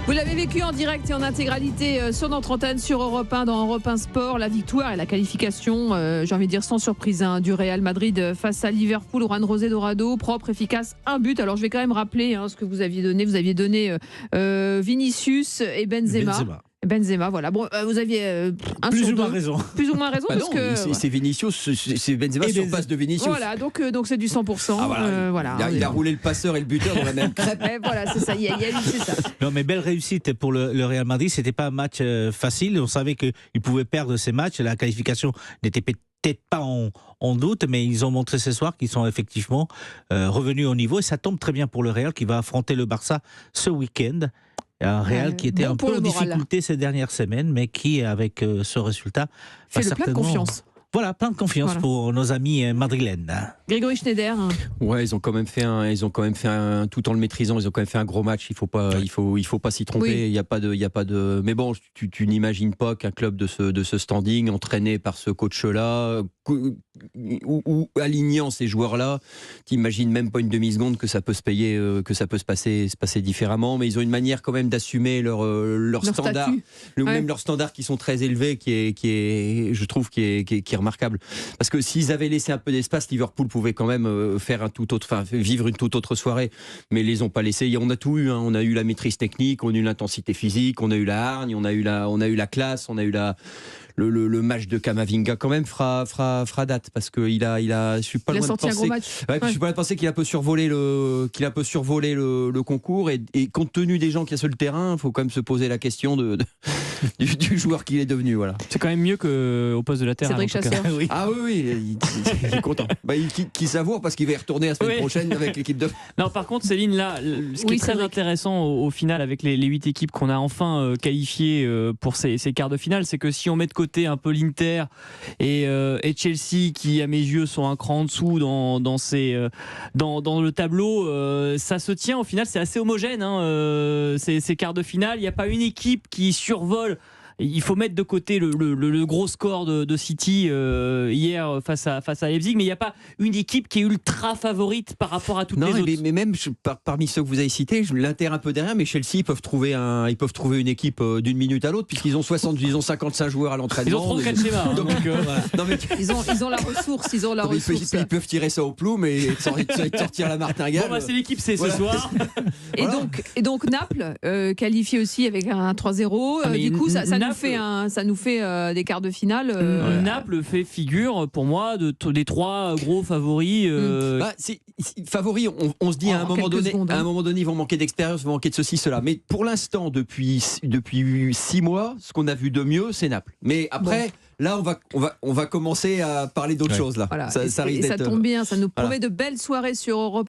Vous l'avez vécu en direct et en intégralité sur notre antenne, sur Europe 1, dans Europe 1 Sport. La victoire et la qualification, j'ai envie de dire sans surprise, du Real Madrid face à Liverpool. Juan José Dorado, propre, efficace, un but. Alors je vais quand même rappeler ce que vous aviez donné. Vous aviez donné Vinicius et Benzema, voilà. Bon, vous aviez plus ou moins raison. Plus ou moins raison, parce que c'est Vinicius, c'est Benzema sur passe de Vinicius. Voilà, donc c'est du 100%. Il a roulé le passeur et le buteur dans la même crêpe. Voilà, c'est ça. Il y a eu, c'est ça. Non, mais belle réussite pour le Real Madrid. C'était pas un match facile. On savait qu'ils pouvaient perdre ces matchs. La qualification n'était peut-être pas en doute, mais ils ont montré ce soir qu'ils sont effectivement revenus au niveau. Et ça tombe très bien pour le Real qui va affronter le Barça ce week-end. Un Real qui était un peu en difficulté ces dernières semaines, mais qui, avec ce résultat, fait le plein de confiance. Voilà, plein de confiance pour nos amis madrilènes. Grégory Schneider. Ouais, ils ont quand même fait un, tout en le maîtrisant, ils ont quand même fait un gros match. Il faut pas s'y tromper. Oui. Il y a pas de. Mais bon, tu n'imagines pas qu'un club de ce standing, entraîné par ce coach-là, ou alignant ces joueurs-là, t'imagines même pas une demi-seconde que ça peut se payer, que ça peut se passer différemment. Mais ils ont une manière quand même d'assumer leur standard, même leur standard qui sont très élevés, qui est, je trouve, qui est remarquable. Parce que s'ils avaient laissé un peu d'espace, Liverpool pouvait quand même vivre une toute autre soirée. Mais ils les ont pas laissés. On a tout eu. On a eu la maîtrise technique, on a eu l'intensité physique, on a eu la hargne, on a eu la classe, on a eu le match de Camavinga quand même fera date, parce que je suis pas loin de penser. Je suis pas loin de penser qu'il a un peu survolé le concours, et compte tenu des gens qu'il y a sur le terrain, il faut quand même se poser la question du joueur qu'il est devenu. Voilà. C'est quand même mieux qu'au poste de latéral. Cédric Chasseur. Oui. Ah oui, il est content. Il savoure parce qu'il va y retourner la semaine prochaine avec l'équipe de. Non, par contre, Céline, là, ce qui est très intéressant au final avec les 8 équipes qu'on a enfin qualifiées pour ces quarts de finale, c'est que si on met de côté un peu l'Inter et Chelsea, qui à mes yeux sont un cran en dessous dans le tableau, ça se tient au final, c'est assez homogène, ces quarts de finale. Il n'y a pas une équipe qui survole. Il faut mettre de côté le gros score de City hier face à Leipzig, mais il n'y a pas une équipe qui est ultra favorite par rapport à toutes les autres. Mais même parmi ceux que vous avez cités, l'Inter un peu derrière, mais Chelsea ils peuvent trouver une équipe d'une minute à l'autre, puisqu'ils ont 55 joueurs à l'entraînement. Ils ont trop de schémas. Ils ont la ressource. Ils peuvent tirer ça au plomb, mais sortir la martingale. Bon, c'est l'équipe C ce soir. Et donc Naples qualifié aussi avec un 3-0. Du coup, ça nous fait des quarts de finale. Naples fait figure pour moi des 3 gros favoris. Favoris, on se dit à un moment donné, ils vont manquer d'expérience, ils vont manquer de ceci, cela. Mais pour l'instant, depuis 6 mois, ce qu'on a vu de mieux, c'est Naples. Mais après. Là, on va commencer à parler d'autre chose. Là. Voilà. Ça tombe bien, ça nous promet de belles soirées sur Europe.